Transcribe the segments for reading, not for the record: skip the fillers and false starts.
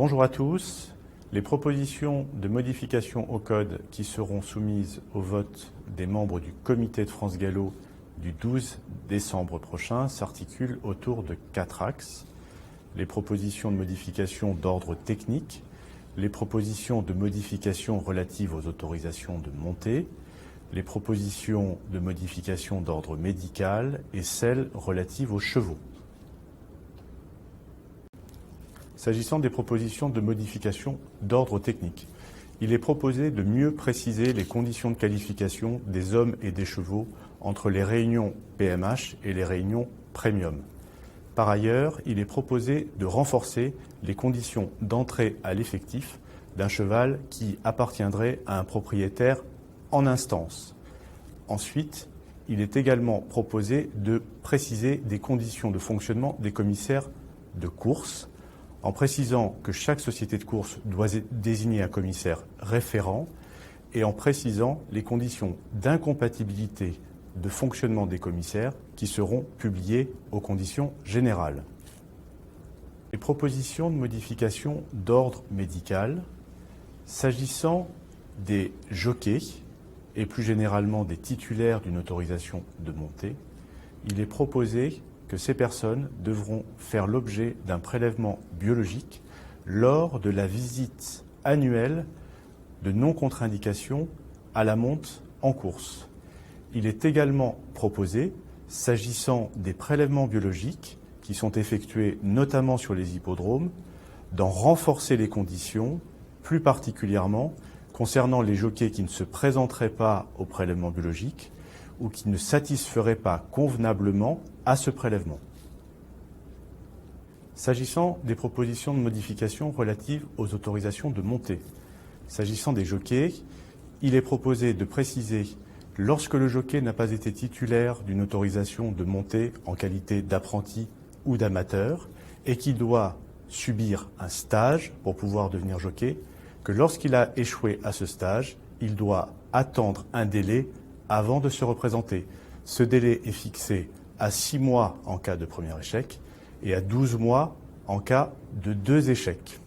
Bonjour à tous. Les propositions de modification au code qui seront soumises au vote des membres du comité de France Gallo du 12 décembre prochain s'articulent autour de 4 axes. Les propositions de modification d'ordre technique, les propositions de modification relatives aux autorisations de montée, les propositions de modification d'ordre médical et celles relatives aux chevaux. S'agissant des propositions de modification d'ordre technique, il est proposé de mieux préciser les conditions de qualification des hommes et des chevaux entre les réunions PMH et les réunions Premium. Par ailleurs, il est proposé de renforcer les conditions d'entrée à l'effectif d'un cheval qui appartiendrait à un propriétaire en instance. Ensuite, il est également proposé de préciser des conditions de fonctionnement des commissaires de course, en précisant que chaque société de course doit désigner un commissaire référent et en précisant les conditions d'incompatibilité de fonctionnement des commissaires qui seront publiées aux conditions générales. Les propositions de modification d'ordre médical, s'agissant des jockeys et plus généralement des titulaires d'une autorisation de montée, il est proposé que ces personnes devront faire l'objet d'un prélèvement biologique lors de la visite annuelle de non-contre-indication à la monte en course. Il est également proposé, s'agissant des prélèvements biologiques qui sont effectués notamment sur les hippodromes, d'en renforcer les conditions, plus particulièrement concernant les jockeys qui ne se présenteraient pas au prélèvement biologique ou qui ne satisferaient pas convenablement à ce prélèvement. S'agissant des propositions de modification relatives aux autorisations de montée, s'agissant des jockeys, il est proposé de préciser lorsque le jockey n'a pas été titulaire d'une autorisation de montée en qualité d'apprenti ou d'amateur et qui doit subir un stage pour pouvoir devenir jockey, que lorsqu'il a échoué à ce stage, il doit attendre un délai avant de se représenter. Ce délai est fixé à 6 mois en cas de premier échec et à 12 mois en cas de 2 échecs.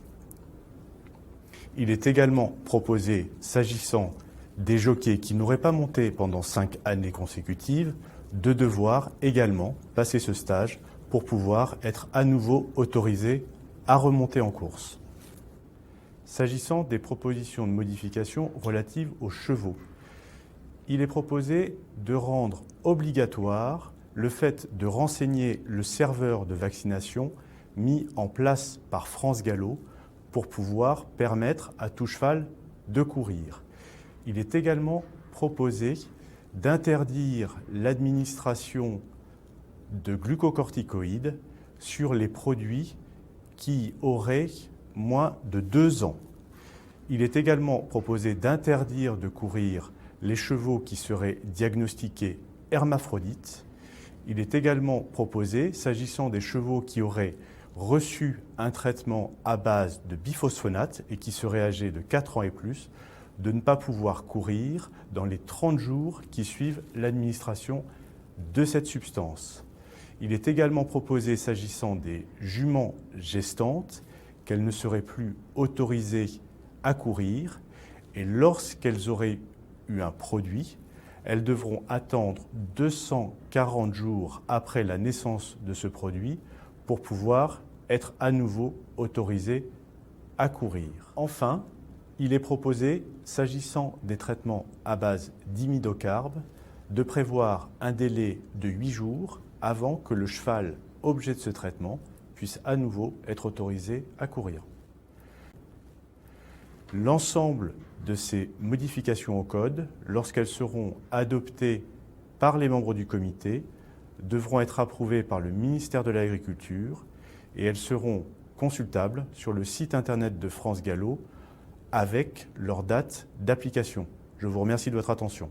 Il est également proposé, s'agissant des jockeys qui n'auraient pas monté pendant 5 années consécutives, de devoir également passer ce stage pour pouvoir être à nouveau autorisé à remonter en course. S'agissant des propositions de modification relatives aux chevaux, il est proposé de rendre obligatoire le fait de renseigner le serveur de vaccination mis en place par France Gallo pour pouvoir permettre à tout cheval de courir. Il est également proposé d'interdire l'administration de glucocorticoïdes sur les produits qui auraient moins de 2 ans. Il est également proposé d'interdire de courir les chevaux qui seraient diagnostiqués hermaphrodites. Il est également proposé, s'agissant des chevaux qui auraient reçu un traitement à base de biphosphonate et qui seraient âgés de 4 ans et plus, de ne pas pouvoir courir dans les 30 jours qui suivent l'administration de cette substance. Il est également proposé, s'agissant des juments gestantes, qu'elles ne seraient plus autorisées à courir et lorsqu'elles auraient eu un produit, elles devront attendre 240 jours après la naissance de ce produit pour pouvoir être à nouveau autorisées à courir. Enfin, il est proposé, s'agissant des traitements à base d'imidocarbe, de prévoir un délai de 8 jours avant que le cheval objet de ce traitement puisse à nouveau être autorisé à courir. L'ensemble de ces modifications au code, lorsqu'elles seront adoptées par les membres du comité, devront être approuvées par le ministère de l'Agriculture et elles seront consultables sur le site internet de France Gallo avec leur date d'application. Je vous remercie de votre attention.